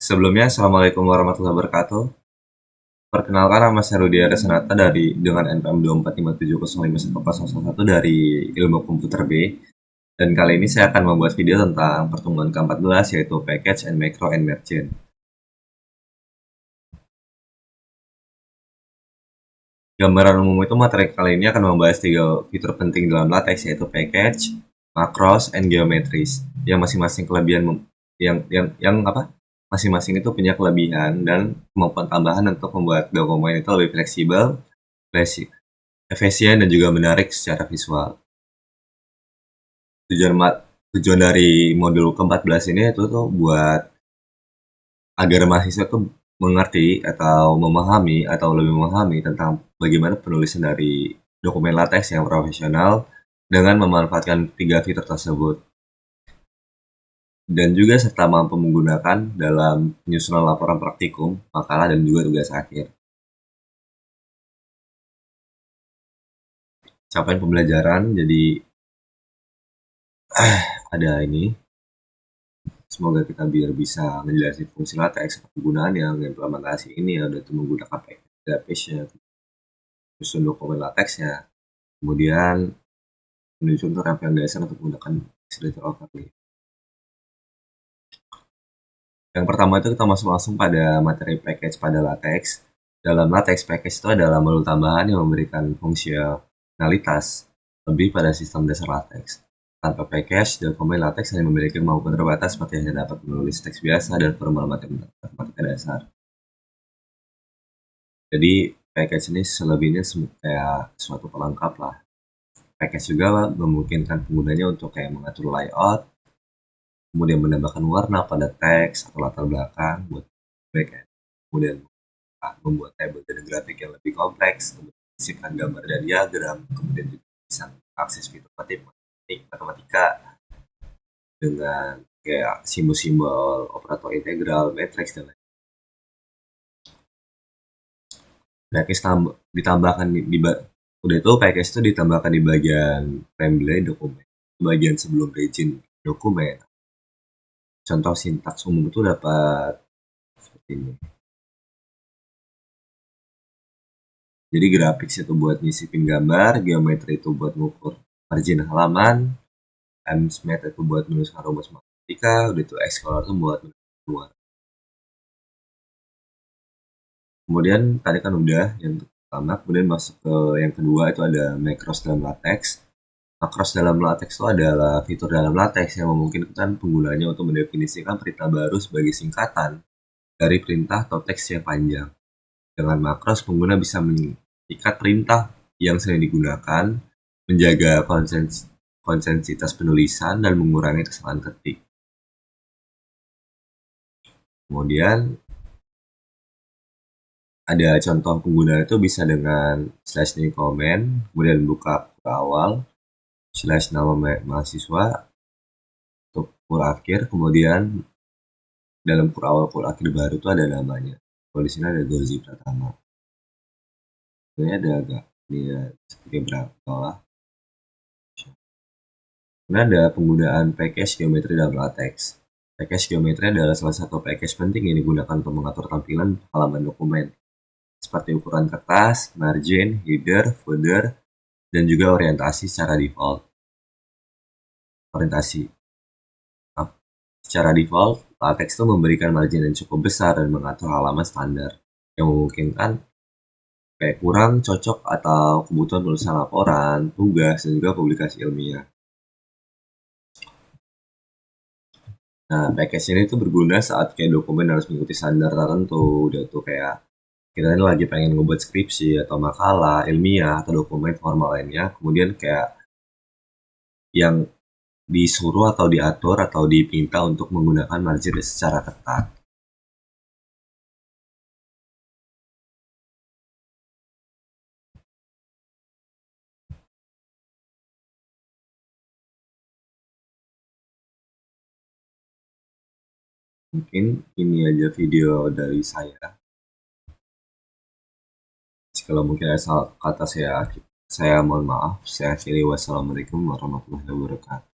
Sebelumnya, Assalamualaikum warahmatullahi wabarakatuh. Perkenalkan, nama saya Rudiara Sanata dengan NPM 245705141 dari Ilmu Komputer B. Dan kali ini saya akan membuat video tentang pertemuan ke-14, yaitu Package and Macro and Merchant. Gambaran umum itu materi kali ini akan membahas 3 fitur penting dalam LaTeX, yaitu package, macros, and geometries. Yang masing-masing kelebihan masing-masing itu punya kelebihan dan kemampuan tambahan untuk membuat dokumen itu lebih fleksibel, efisien, dan juga menarik secara visual. Tujuan dari modul ke-14 ini itu tuh buat agar mahasiswa tuh mengerti atau lebih memahami tentang bagaimana penulisan dari dokumen LaTeX yang profesional dengan memanfaatkan 3 fitur tersebut. Dan juga serta mampu menggunakan dalam penyusunan laporan praktikum, makalah, dan juga tugas akhir. Capaian pembelajaran, jadi ada ini. Semoga kita biar bisa menjelaskan fungsi LaTeX, penggunaan yang implementasi ini yaitu menggunakan package-nya, susun dokumen LaTeX-nya, kemudian menyusun tampilan dasar untuk menggunakan Illustrator Overlay. Yang pertama itu kita masuk langsung pada materi package pada LaTeX. Dalam LaTeX, package itu adalah modul tambahan yang memberikan fungsionalitas lebih pada sistem dasar LaTeX. Tanpa package, dokumen LaTeX hanya memiliki kemampuan terbatas seperti hanya dapat menulis teks biasa dan formula matematika dasar. Jadi, package ini selebihnya kayak suatu pelengkap lah. Package juga memungkinkan penggunanya untuk kayak mengatur layout, kemudian menambahkan warna pada teks atau latar belakang buat backend, kemudian membuat tabel dan grafik yang lebih kompleks, kemudian menyisipkan gambar dan diagram, kemudian juga bisa akses fitur matematika dengan kayak simbol-simbol operator integral, matriks, dan lain-lain. Package ditambahkan udah itu package itu ditambahkan di bagian template dokumen, bagian sebelum region dokumen. Contoh sintaks umum itu dapat seperti ini. Jadi grafik itu buat nyisipin gambar, geometri itu buat ngukur margin halaman, Msmith itu buat menuliskan rumus matematika, udah itu Xcolor itu buat keluar. Kemudian tadi kan udah yang pertama, kemudian masuk ke yang kedua itu ada macros dalam LaTeX. Macros dalam LaTeX itu adalah fitur dalam LaTeX yang memungkinkan penggunanya untuk mendefinisikan perintah baru sebagai singkatan dari perintah atau teks yang panjang. Dengan macros, pengguna bisa mengikat perintah yang sering digunakan, menjaga konsensitas penulisan, dan mengurangi kesalahan ketik. Kemudian ada contoh penggunaan itu bisa dengan /new comment, kemudian buka awal, /nama mahasiswa, untuk kur akhir, kemudian dalam kur awal kur akhir baru itu ada namanya. Kalau di sini ada Gozi Pratama. Ini ada agak dia seperti bawah. Kemudian ada penggunaan package geometri dalam LaTeX. Package geometri adalah salah satu package penting yang digunakan untuk mengatur tampilan halaman dokumen, seperti ukuran kertas, margin, header, footer, dan juga orientasi secara default. Secara default, LaTeX itu memberikan margin yang cukup besar dan mengatur halaman standar, yang memungkinkan kayak kurang cocok atau kebutuhan penulisan laporan, tugas, dan juga publikasi ilmiah. Nah, package ini tuh berguna saat kayak dokumen harus mengikuti standar tertentu, udah tuh kayak kita ini lagi pengen ngebuat skripsi atau makalah ilmiah atau dokumen formal lainnya, kemudian kayak yang disuruh atau diatur atau dipinta untuk menggunakan margin secara ketat. Mungkin ini aja video dari saya. Kalau mungkin ada salah kata saya mohon maaf. Saya akhiri. Wassalamualaikum warahmatullahi wabarakatuh.